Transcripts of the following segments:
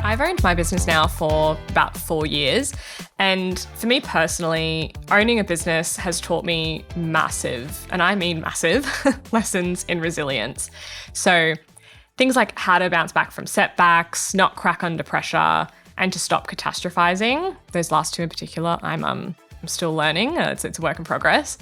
I've owned my business now for about 4 years. And for me personally, owning a business has taught me massive, and I mean massive, lessons in resilience. So things like how to bounce back from setbacks, not crack under pressure, and to stop catastrophizing. Those last two in particular, I'm still learning. It's a work in progress.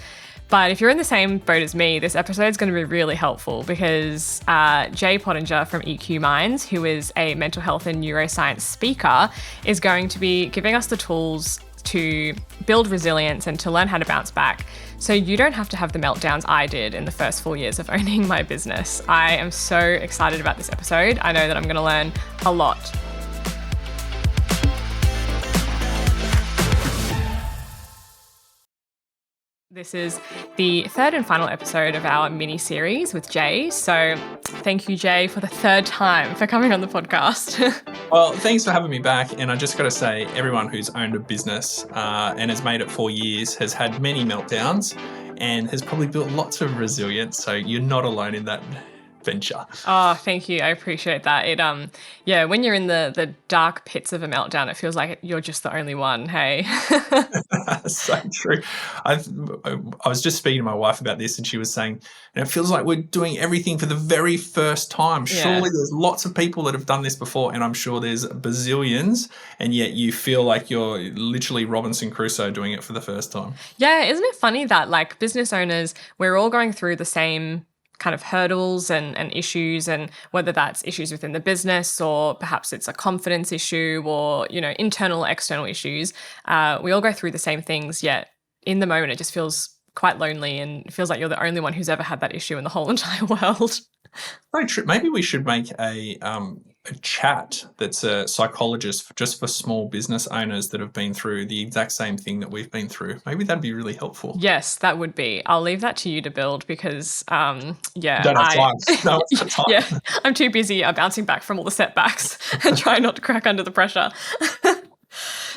But if you're in the same boat as me, this episode is going to be really helpful because Jay Pottenger from EQ Minds, who is a mental health and neuroscience speaker, is going to be giving us the tools to build resilience and to learn how to bounce back. So you don't have to have the meltdowns I did in the first 4 years of owning my business. I am so excited about this episode. I know that I'm going to learn a lot. This is the third and final episode of our mini-series with Jay. So thank you, Jay, for the third time for coming on the podcast. Well, thanks for having me back. And I just got to say, everyone who's owned a business and has made it 4 years has had many meltdowns and has probably built lots of resilience. So you're not alone in that venture. Oh, thank you. I appreciate that. When you're in the dark pits of a meltdown, it feels like you're just the only one. Hey. So true. I was just speaking to my wife about this and she was saying, it feels like we're doing everything for the very first time. Surely there's lots of people that have done this before, and I'm sure there's bazillions, and yet you feel like you're literally Robinson Crusoe doing it for the first time. Yeah, isn't it funny that like business owners, we're all going through the same kind of hurdles and issues, and whether that's issues within the business or perhaps it's a confidence issue or, internal, external issues, we all go through the same things, yet in the moment it just feels quite lonely and it feels like you're the only one who's ever had that issue in the whole entire world. Very true. Maybe we should make a chat that's a psychologist just for small business owners that have been through the exact same thing that we've been through. Maybe that'd be really helpful. Yes, that would be. I'll leave that to you to build because, Don't have time. No, it's not time. Yeah, I'm too busy bouncing back from all the setbacks and trying not to crack under the pressure.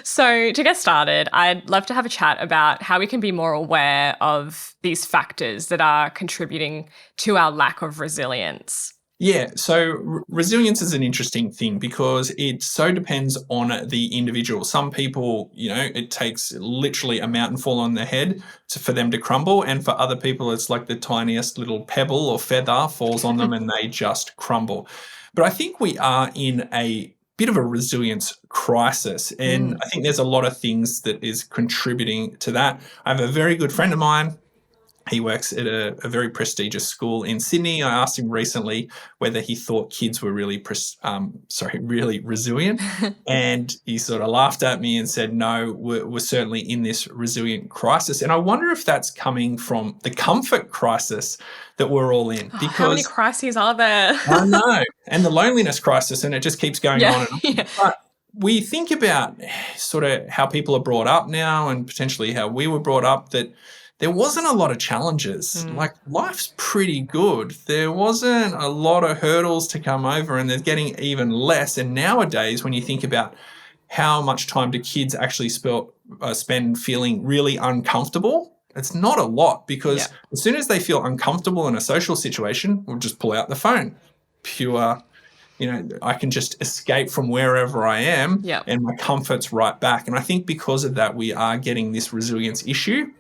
So to get started, I'd love to have a chat about how we can be more aware of these factors that are contributing to our lack of resilience. Yeah, so resilience is an interesting thing because it so depends on the individual. Some people, it takes literally a mountain fall on their head for them to crumble. And for other people, it's like the tiniest little pebble or feather falls on them and they just crumble. But I think we are in a bit of a resilience crisis. And I think there's a lot of things that is contributing to that. I have a very good friend of mine. He works at a very prestigious school in Sydney. I asked him recently whether he thought kids were really resilient. And he sort of laughed at me and said, no, we're certainly in this resilient crisis. And I wonder if that's coming from the comfort crisis that we're all in. Because how many crises are there? I know. And the loneliness crisis, and it just keeps going on. Yeah. But we think about sort of how people are brought up now and potentially how we were brought up, that there wasn't a lot of challenges. Like, life's pretty good. There wasn't a lot of hurdles to come over, and they're getting even less. And nowadays, when you think about how much time do kids actually spend feeling really uncomfortable, it's not a lot, because as soon as they feel uncomfortable in a social situation, we'll just pull out the phone. Pure, I can just escape from wherever I am and my comfort's right back. And I think because of that, we are getting this resilience issue.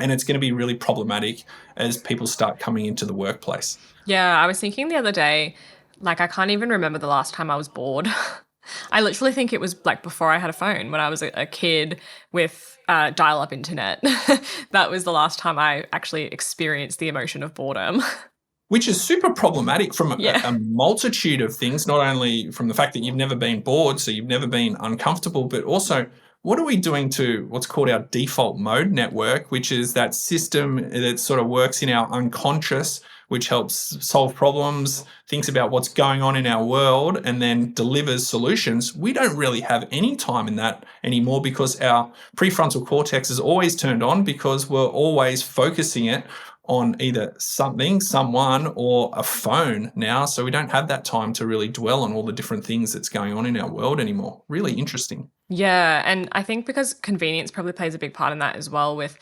And it's going to be really problematic as people start coming into the workplace. Yeah, I was thinking the other day, like, I can't even remember the last time I was bored. I literally think it was like before I had a phone, when I was a kid with dial-up internet. That was the last time I actually experienced the emotion of boredom. Which is super problematic from a multitude of things, not only from the fact that you've never been bored, so you've never been uncomfortable, but also, what are we doing to what's called our default mode network, which is that system that sort of works in our unconscious, which helps solve problems, thinks about what's going on in our world, and then delivers solutions? We don't really have any time in that anymore because our prefrontal cortex is always turned on, because we're always focusing it on either something, someone, or a phone now. So we don't have that time to really dwell on all the different things that's going on in our world anymore. Really interesting. Yeah, and I think because convenience probably plays a big part in that as well. With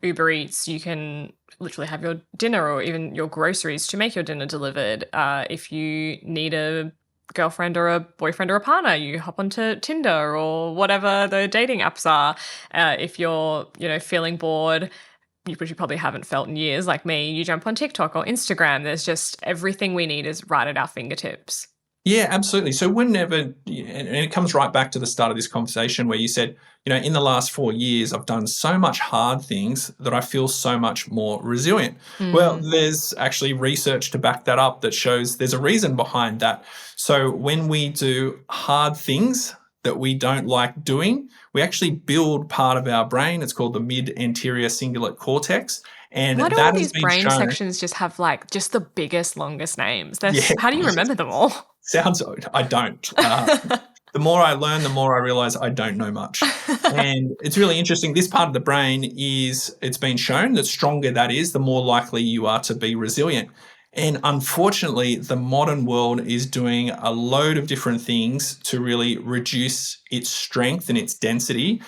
Uber Eats, you can literally have your dinner or even your groceries to make your dinner delivered. If you need a girlfriend or a boyfriend or a partner, you hop onto Tinder or whatever the dating apps are. If you're, feeling bored, which you probably haven't felt in years like me, you jump on TikTok or Instagram. There's just everything we need is right at our fingertips. Yeah, absolutely. So whenever, and it comes right back to the start of this conversation where you said, in the last 4 years, I've done so much hard things that I feel so much more resilient. Well, there's actually research to back that up that shows there's a reason behind that. So when we do hard things that we don't like doing, we actually build part of our brain. It's called the mid-anterior cingulate cortex. And Why do that all has these been brain shown. sections just have just the biggest, longest names? Yeah. How do you remember them all? I don't. The more I learn, the more I realize I don't know much. And it's really interesting. This part of the brain it's been shown that stronger that is, the more likely you are to be resilient. And unfortunately, the modern world is doing a load of different things to really reduce its strength and its density.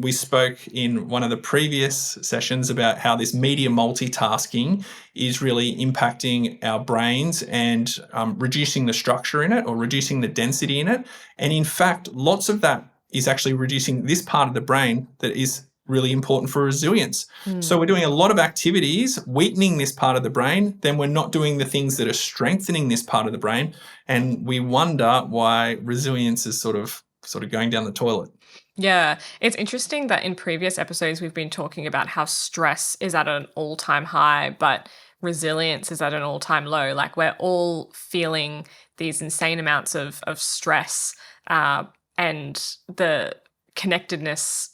We spoke in one of the previous sessions about how this media multitasking is really impacting our brains and reducing the structure in it or reducing the density in it. And in fact, lots of that is actually reducing this part of the brain that is really important for resilience. So we're doing a lot of activities weakening this part of the brain, then we're not doing the things that are strengthening this part of the brain, and we wonder why resilience is sort of going down the toilet. Yeah, it's interesting that in previous episodes we've been talking about how stress is at an all-time high, but resilience is at an all-time low. Like we're all feeling these insane amounts of stress, and the connectedness.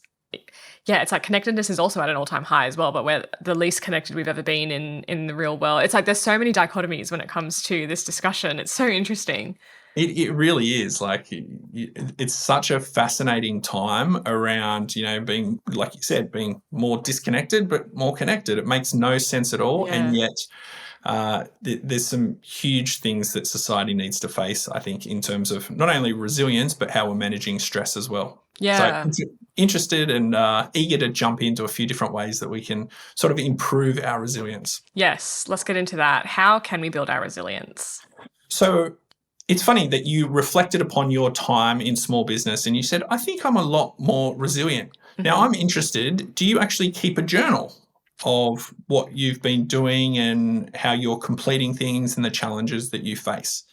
Yeah, it's like connectedness is also at an all-time high as well, but we're the least connected we've ever been in the real world. It's like there's so many dichotomies when it comes to this discussion. It's so interesting. It really is. Like it's such a fascinating time around, being, like you said, being more disconnected but more connected. It makes no sense at all. Yeah. And yet there's some huge things that society needs to face, I think, in terms of not only resilience, but how we're managing stress as well. Yeah. So interested and eager to jump into a few different ways that we can sort of improve our resilience. Yes, let's get into that. How can we build our resilience? So it's funny that you reflected upon your time in small business and you said, I think I'm a lot more resilient. Now, I'm interested, do you actually keep a journal of what you've been doing and how you're completing things and the challenges that you face?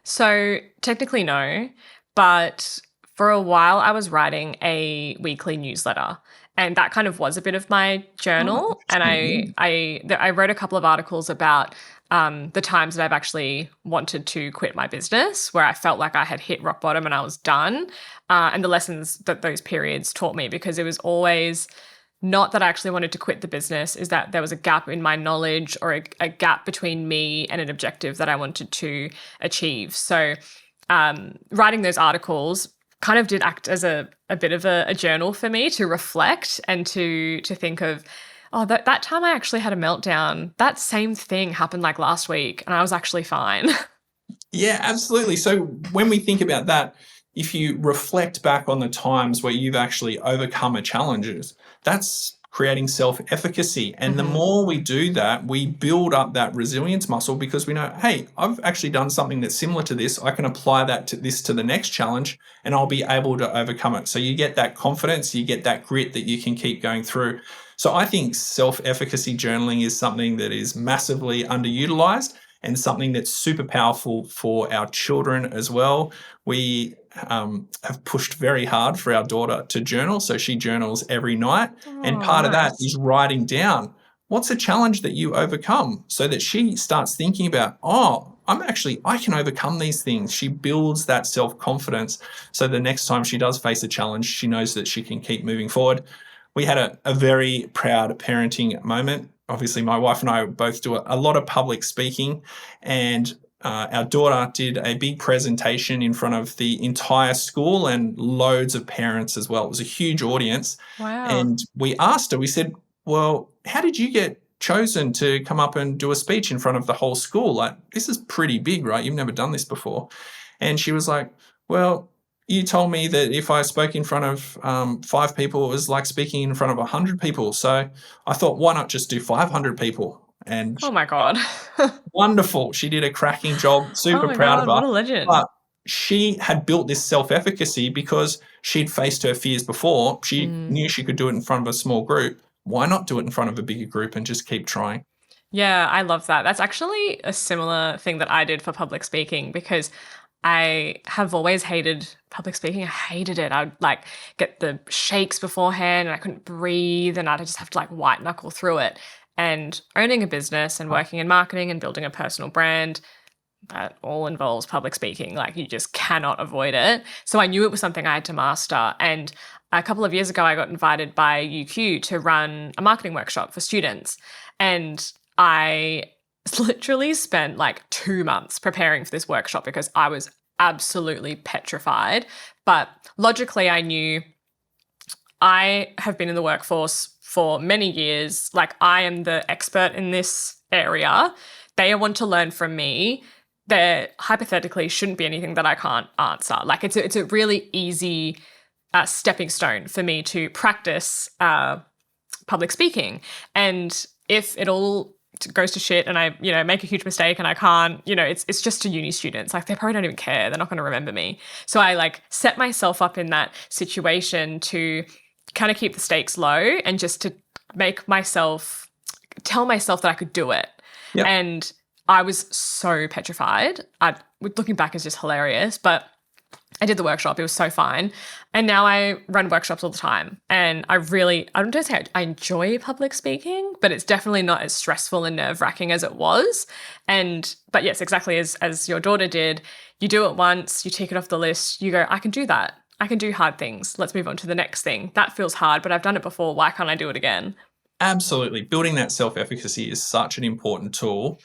So technically no, but for a while I was writing a weekly newsletter, and that kind of was a bit of my journal. And I wrote a couple of articles about the times that I've actually wanted to quit my business, where I felt like I had hit rock bottom and I was done, and the lessons that those periods taught me, because it was always not that I actually wanted to quit the business, is that there was a gap in my knowledge or a gap between me and an objective that I wanted to achieve. So writing those articles kind of did act as a bit of a journal for me to reflect and to think of, oh, that time I actually had a meltdown, that same thing happened like last week and I was actually fine. Yeah, absolutely. So when we think about that, if you reflect back on the times where you've actually overcome challenges, that's creating self-efficacy. And the more we do that, we build up that resilience muscle, because we know, hey, I've actually done something that's similar to this. I can apply that to the next challenge and I'll be able to overcome it. So you get that confidence, you get that grit that you can keep going through. So I think self-efficacy journaling is something that is massively underutilized and something that's super powerful for our children as well. We have pushed very hard for our daughter to journal. So she journals every night. And part of that is writing down, what's a challenge that you overcome, so that she starts thinking about, I can overcome these things. She builds that self-confidence. So the next time she does face a challenge, she knows that she can keep moving forward. We had a very proud parenting moment. Obviously, my wife and I both do a lot of public speaking, and our daughter did a big presentation in front of the entire school and loads of parents as well. It was a huge audience. Wow. And we asked her, we said, well, how did you get chosen to come up and do a speech in front of the whole school? Like, this is pretty big, right? You've never done this before. And she was like, well, you told me that if I spoke in front of 5 people, it was like speaking in front of 100 people. So I thought, why not just do 500 people? And oh my God. wonderful. She did a cracking job. Super proud of her. What a legend. But she had built this self-efficacy because she'd faced her fears before. She knew she could do it in front of a small group. Why not do it in front of a bigger group and just keep trying? Yeah, I love that. That's actually a similar thing that I did for public speaking, because I have always hated public speaking. I hated it. I'd like get the shakes beforehand and I couldn't breathe and I'd just have to like white knuckle through it. And owning a business and working in marketing and building a personal brand, that all involves public speaking. Like, you just cannot avoid it. So I knew it was something I had to master. And a couple of years ago, I got invited by UQ to run a marketing workshop for students. And I literally spent like 2 months preparing for this workshop because I was absolutely petrified. But logically, I knew I have been in the workforce for many years. Like, I am the expert in this area. They want to learn from me. There hypothetically shouldn't be anything that I can't answer. Like, it's a really easy stepping stone for me to practice public speaking. And if it all goes to shit and I, make a huge mistake and I can't, it's just to uni students. Like, they probably don't even care. They're not going to remember me. So I like set myself up in that situation to kind of keep the stakes low and just to tell myself that I could do it. Yep. And I was so petrified. Looking back is just hilarious, but I did the workshop. It was so fine. And now I run workshops all the time. And I don't say I enjoy public speaking, but it's definitely not as stressful and nerve-wracking as it was. But yes, exactly as your daughter did, you do it once, you tick it off the list, you go, I can do that. I can do hard things. Let's move on to the next thing. That feels hard, but I've done it before. Why can't I do it again? Absolutely. Building that self-efficacy is such an important tool.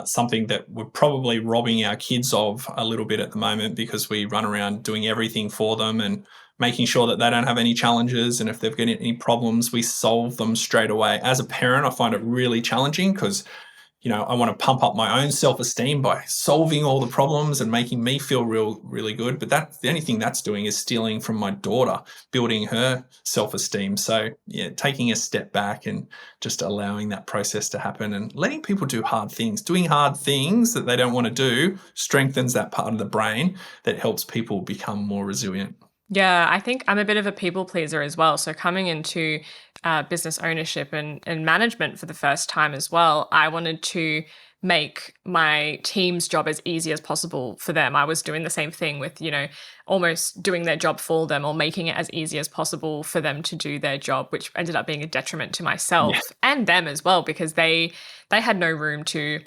Something that we're probably robbing our kids of a little bit at the moment, because we run around doing everything for them and making sure that they don't have any challenges. And if they've got any problems, we solve them straight away. As a parent, I find it really challenging because, I want to pump up my own self-esteem by solving all the problems and making me feel really good. But the only thing that's doing is stealing from my daughter, building her self-esteem. So yeah, taking a step back and just allowing that process to happen and letting people do hard things. Doing hard things that they don't want to do strengthens that part of the brain that helps people become more resilient. Yeah, I think I'm a bit of a people pleaser as well. So coming into business ownership and management for the first time as well, I wanted to make my team's job as easy as possible for them. I was doing the same thing with, almost doing their job for them or making it as easy as possible for them to do their job, which ended up being a detriment to myself and them as well, because they had no room to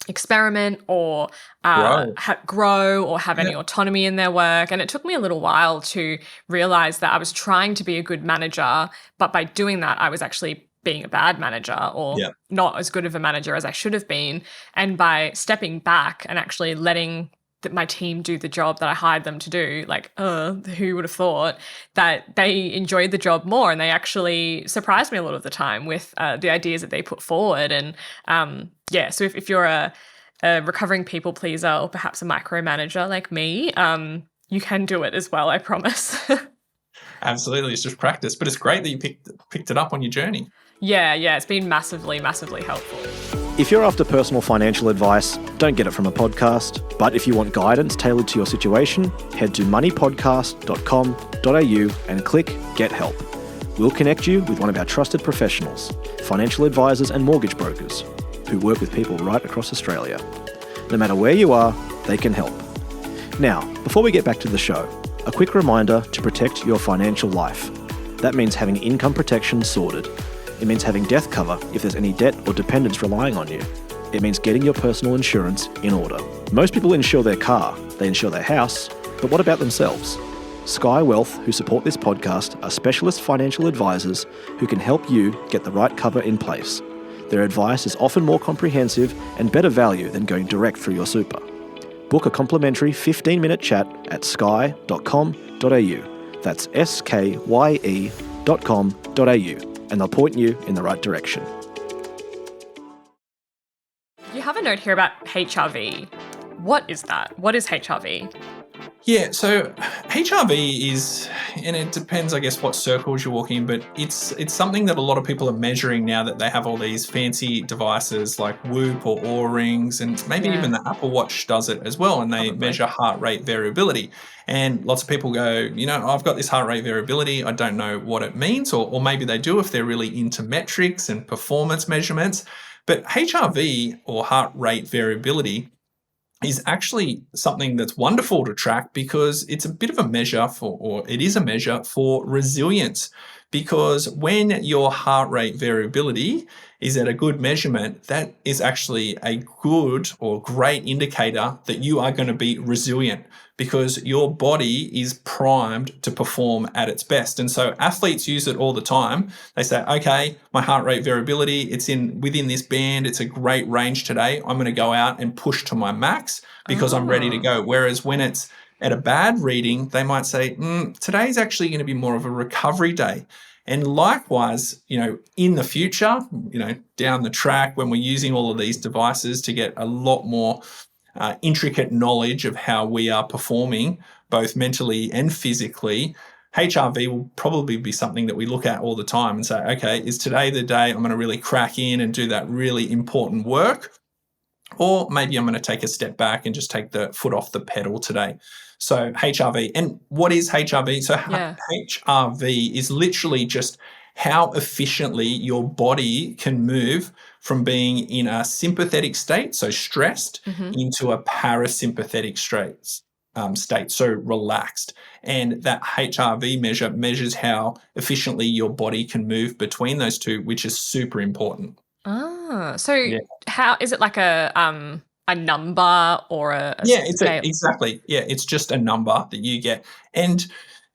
experiment or grow or have any autonomy in their work. And it took me a little while to realize that I was trying to be a good manager, but by doing that, I was actually being a bad manager or not as good of a manager as I should have been. And by stepping back and actually letting my team do the job that I hired them to do, like, who would have thought that they enjoyed the job more, and they actually surprised me a lot of the time with the ideas that they put forward. And so if you're a recovering people pleaser or perhaps a micromanager like me, you can do it as well, I promise. Absolutely. It's just practice, but it's great that you picked it up on your journey. Yeah, it's been massively, massively helpful. If you're after personal financial advice, don't get it from a podcast. But if you want guidance tailored to your situation, head to moneypodcast.com.au and click Get Help. We'll connect you with one of our trusted professionals, financial advisors and mortgage brokers, who work with people right across Australia. No matter where you are, they can help. Now, before we get back to the show, a quick reminder to protect your financial life. That means having income protection sorted. It means having death cover if there's any debt or dependents relying on you. It means getting your personal insurance in order. Most people insure their car, they insure their house, but what about themselves? Sky Wealth, who support this podcast, are specialist financial advisors who can help you get the right cover in place. Their advice is often more comprehensive and better value than going direct through your super. Book a complimentary 15-minute chat at sky.com.au. That's skye.com.au. And they'll point you in the right direction. You have a note here about HRV. What is that? What is HRV? Yeah, so HRV is, and it depends, I guess, what circles you're walking in, but it's something that a lot of people are measuring now that they have all these fancy devices like Whoop or Oura Rings, and maybe Yeah. even the Apple Watch does it as well, and they Probably. measure heart rate variability. And lots of people go, I've got this heart rate variability, I don't know what it means, or maybe they do if they're really into metrics and performance measurements. But HRV, or heart rate variability, is actually something that's wonderful to track because it's a bit of a measure or it is a measure for resilience. Because when your heart rate variability is at a good measurement, that is actually a good or great indicator that you are going to be resilient because your body is primed to perform at its best. And so athletes use it all the time. They say, okay, my heart rate variability, it's within this band. It's a great range today. I'm going to go out and push to my max because I'm ready to go. Whereas when it's at a bad reading, they might say, today's actually going to be more of a recovery day. And likewise, in the future, down the track, when we're using all of these devices to get a lot more intricate knowledge of how we are performing, both mentally and physically, HRV will probably be something that we look at all the time and say, okay, is today the day I'm going to really crack in and do that really important work? Or maybe I'm going to take a step back and just take the foot off the pedal today. So HRV. And what is HRV? So HRV is literally just how efficiently your body can move from being in a sympathetic state, so stressed, into a parasympathetic state, so relaxed. And that HRV measure measures how efficiently your body can move between those two, which is super important. So how is it like a number or a scale? Exactly. Yeah, it's just a number that you get. And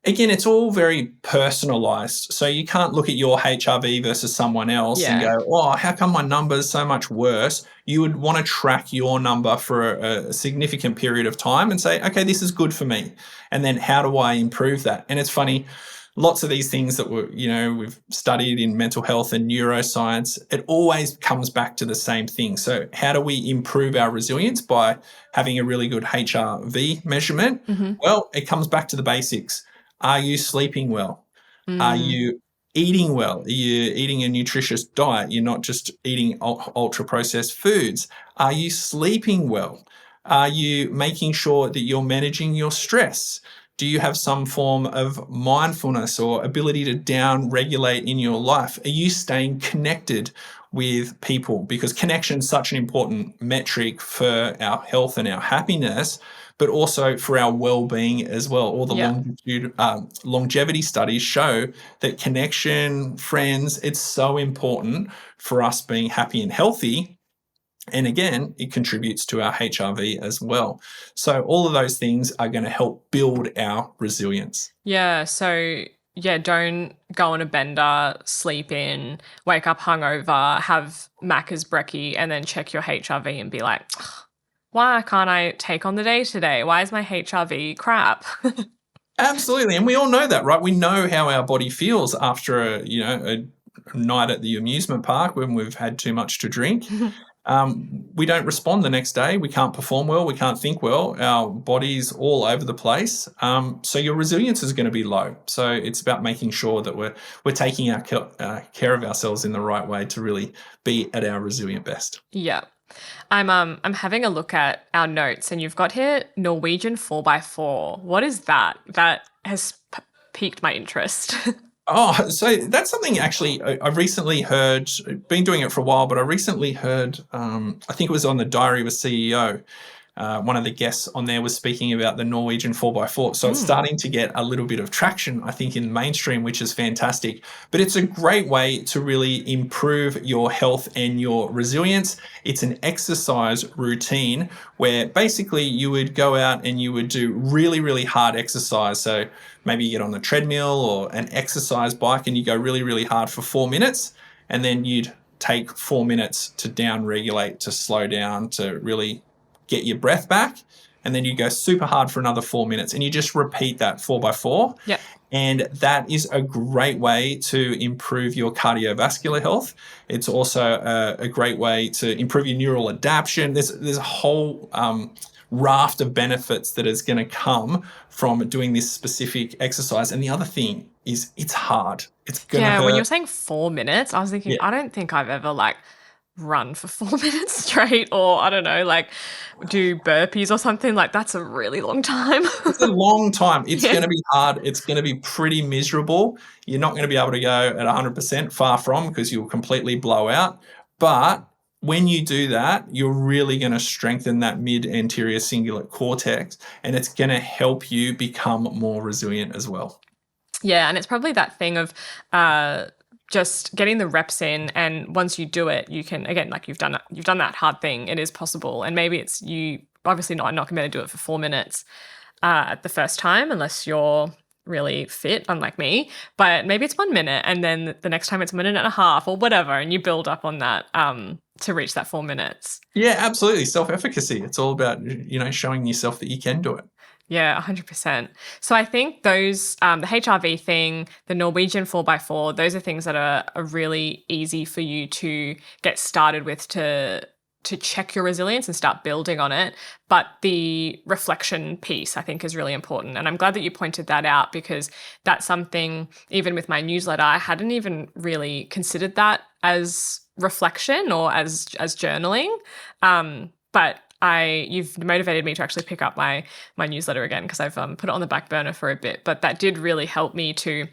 again, it's all very personalized. So you can't look at your HRV versus someone else and go, oh, how come my number's so much worse? You would want to track your number for a significant period of time and say, okay, this is good for me. And then how do I improve that? And it's funny, lots of these things that we've studied in mental health and neuroscience, it always comes back to the same thing. So how do we improve our resilience by having a really good HRV measurement? Well, it comes back to the basics. Are you sleeping well? Are you eating well? Are you eating a nutritious diet? You're not just eating ultra-processed foods. Are you sleeping well? Are you making sure that you're managing your stress? Do you have some form of mindfulness or ability to down-regulate in your life? Are you staying connected with people? Because connection is such an important metric for our health and our happiness, but also for our well-being as well. All the longevity studies show that connection, friends, it's so important for us being happy and healthy. And again, it contributes to our HRV as well. So all of those things are going to help build our resilience. Yeah. So don't go on a bender, sleep in, wake up hungover, have Macca's brekkie, and then check your HRV and be like, why can't I take on the day today? Why is my HRV crap? Absolutely. And we all know that, right? We know how our body feels after a night at the amusement park when we've had too much to drink. We don't respond the next day. We can't perform well. We can't think well. Our body's all over the place. So your resilience is going to be low. So it's about making sure that we're taking our care of ourselves in the right way to really be at our resilient best. Yeah. I'm having a look at our notes, and you've got here Norwegian 4x4. What is that? That has piqued my interest. Oh, so that's something actually I recently heard, been doing it for a while, but I recently heard, I think it was on the Diary of a CEO, one of the guests on there was speaking about the Norwegian 4x4. So it's starting to get a little bit of traction, I think, in mainstream, which is fantastic. But it's a great way to really improve your health and your resilience. It's an exercise routine where basically you would go out and you would do really, really hard exercise. So maybe you get on the treadmill or an exercise bike and you go really, really hard for 4 minutes, and then you'd take 4 minutes to down-regulate, to slow down, to really get your breath back, and then you go super hard for another 4 minutes, and you just repeat that 4x4. Yeah. And that is a great way to improve your cardiovascular health. It's also a great way to improve your neural adaptation. There's a whole raft of benefits that is going to come from doing this specific exercise. And the other thing is it's hard. It's going to hurt. When you're saying 4 minutes, I was thinking, I don't think I've ever like run for 4 minutes straight, or I don't know, like do burpees or something. Like that's a really long time. It's a long time. It's going to be hard. It's going to be pretty miserable. You're not going to be able to go at 100%, far from, because you'll completely blow out. But when you do that, you're really going to strengthen that mid-anterior cingulate cortex, and it's going to help you become more resilient as well. Yeah, and it's probably that thing of just getting the reps in, and once you do it, you can, again, like you've done that hard thing. It is possible, and maybe it's you. Obviously, not going to be able to do it for 4 minutes at the first time, unless you're really fit, unlike me. But maybe it's 1 minute, and then the next time it's 1.5 minutes or whatever, and you build up on that to reach that 4 minutes. Yeah, absolutely. Self-efficacy. It's all about, showing yourself that you can do it. Yeah, 100%. So I think those, the HRV thing, the Norwegian 4x4, those are things that are really easy for you to get started with to check your resilience and start building on it. But the reflection piece, I think, is really important. And I'm glad that you pointed that out, because that's something, even with my newsletter, I hadn't even really considered that as reflection or as journaling. But you've motivated me to actually pick up my newsletter again, because I've put it on the back burner for a bit. But that did really help me to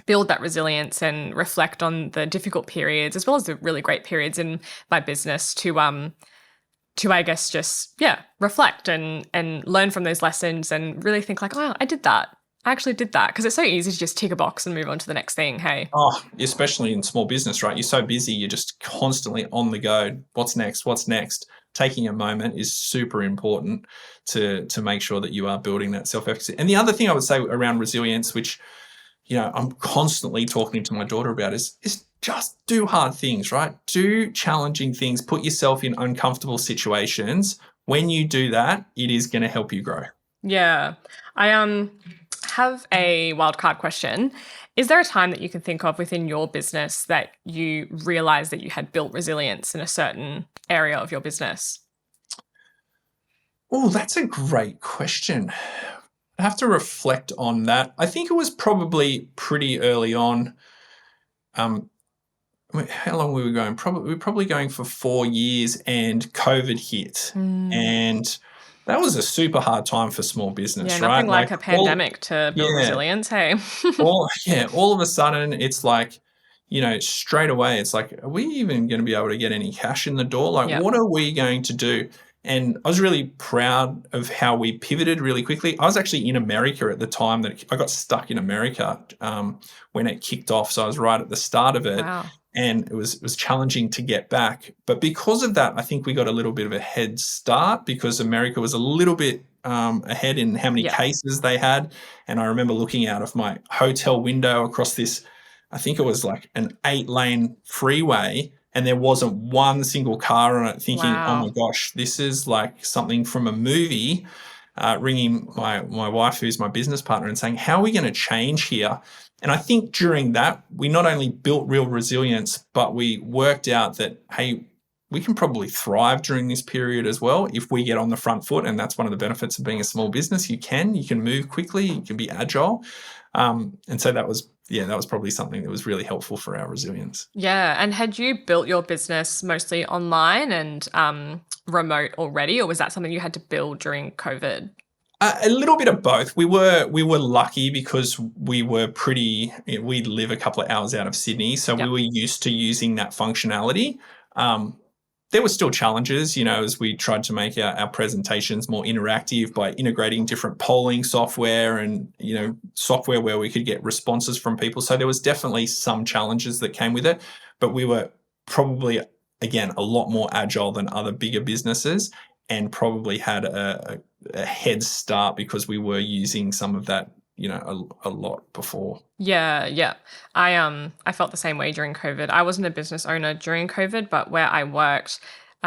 build that resilience and reflect on the difficult periods as well as the really great periods in my business to I guess just reflect and learn from those lessons and really think like, oh, I did that. I actually did that, because it's so easy to just tick a box and move on to the next thing. Hey. Oh, especially in small business, right? You're so busy, you're just constantly on the go. What's next? What's next? Taking a moment is super important to make sure that you are building that self-efficacy. And the other thing I would say around resilience, which I'm constantly talking to my daughter about, is just do hard things, right? Do challenging things. Put yourself in uncomfortable situations. When you do that, it is going to help you grow. Yeah. I have a wildcard question. Is there a time that you can think of within your business that you realized that you had built resilience in a certain area of your business? Oh, that's a great question. I have to reflect on that. I think it was probably pretty early on. How long were we going? We were probably going for 4 years, and COVID hit. And that was a super hard time for small business, right? Nothing like a pandemic to build resilience, hey? all of a sudden, it's like, straight away, it's like, are we even going to be able to get any cash in the door? Like, what are we going to do? And I was really proud of how we pivoted really quickly. I was actually in America at the time that I got stuck in America when it kicked off. So I was right at the start of it. Wow. And it was challenging to get back. But because of that, I think we got a little bit of a head start, because America was a little bit ahead in how many cases they had. And I remember looking out of my hotel window across this, I think it was like an 8-lane freeway, and there wasn't one single car on it, thinking, oh my gosh, this is like something from a movie. Ringing my wife, who's my business partner, and saying, how are we going to change here? And I think during that, we not only built real resilience, but we worked out that, hey, we can probably thrive during this period as well if we get on the front foot. And that's one of the benefits of being a small business. You can move quickly, you can be agile. And so that was probably something that was really helpful for our resilience. Yeah. And had you built your business mostly online and remote already, or was that something you had to build during COVID? A little bit of both. We were lucky because we were we live a couple of hours out of Sydney, so we were used to using that functionality. There were still challenges, as we tried to make our presentations more interactive by integrating different polling software and, software where we could get responses from people. So there was definitely some challenges that came with it, but we were probably, again, a lot more agile than other bigger businesses, and probably had a head start because we were using some of that, a lot before. Yeah. I felt the same way during COVID. I wasn't a business owner during COVID, but where I worked,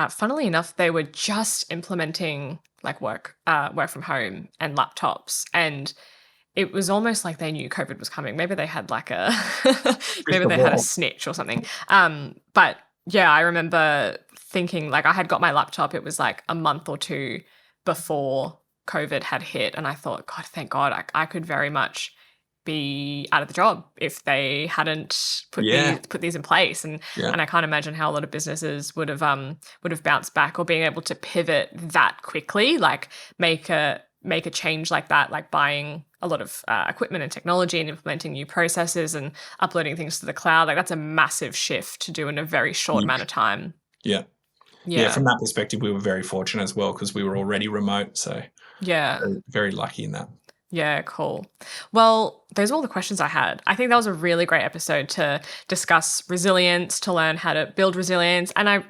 funnily enough, they were just implementing like work from home and laptops, and it was almost like they knew COVID was coming. Maybe they had like maybe they had a snitch or something. But yeah, I remember thinking, like, I had got my laptop. It was like a month or two before COVID had hit. And I thought, God, thank God, I could very much be out of the job if they hadn't put these in place. And I can't imagine how a lot of businesses would have bounced back, or being able to pivot that quickly, like make a change like that, like buying a lot of equipment and technology and implementing new processes and uploading things to the cloud. Like that's a massive shift to do in a very short amount of time. Yeah. From that perspective, we were very fortunate as well, because we were already remote. So very, very lucky in that. Yeah, cool. Well, those are all the questions I had. I think that was a really great episode to discuss resilience, to learn how to build resilience. And I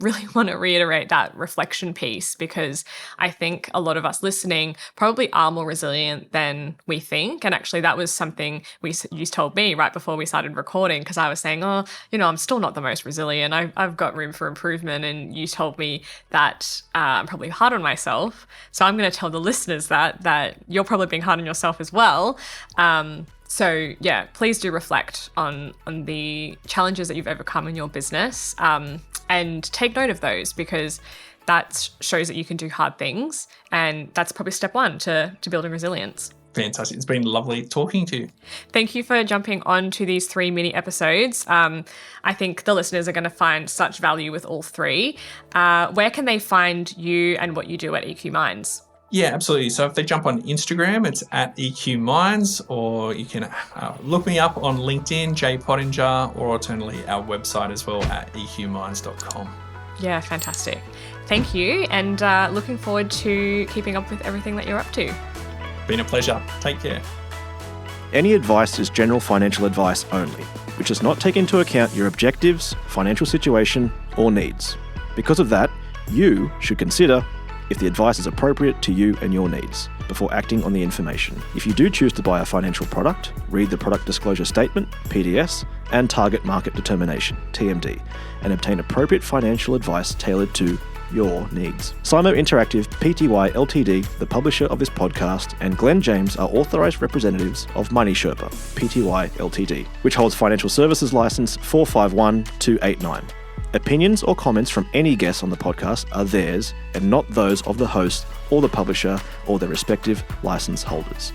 really want to reiterate that reflection piece, because I think a lot of us listening probably are more resilient than we think. And actually, that was something you told me right before we started recording, because I was saying, I'm still not the most resilient. I've got room for improvement. And you told me that I'm probably hard on myself. So I'm going to tell the listeners that you're probably being hard on yourself as well. So yeah, please do reflect on the challenges that you've overcome in your business, and take note of those, because that shows that you can do hard things, and that's probably step one to building resilience. Fantastic. It's been lovely talking to you. Thank you for jumping on to these 3 mini episodes. I think the listeners are going to find such value with all 3. Where can they find you and what you do at EQ Minds? Yeah, absolutely. So if they jump on Instagram, it's at EQ Minds, or you can look me up on LinkedIn, Jay Pottenger, or alternatively our website as well at eqminds.com. Yeah, fantastic. Thank you, and looking forward to keeping up with everything that you're up to. Been a pleasure. Take care. Any advice is general financial advice only, which does not take into account your objectives, financial situation, or needs. Because of that, you should consider if the advice is appropriate to you and your needs before acting on the information. If you do choose to buy a financial product, read the Product Disclosure Statement, PDS, and Target Market Determination, TMD, and obtain appropriate financial advice tailored to your needs. Simo Interactive Pty Ltd, the publisher of this podcast, and Glenn James are authorised representatives of Money Sherpa Pty Ltd, which holds financial services license 451289. Opinions or comments from any guests on the podcast are theirs and not those of the host or the publisher or their respective license holders.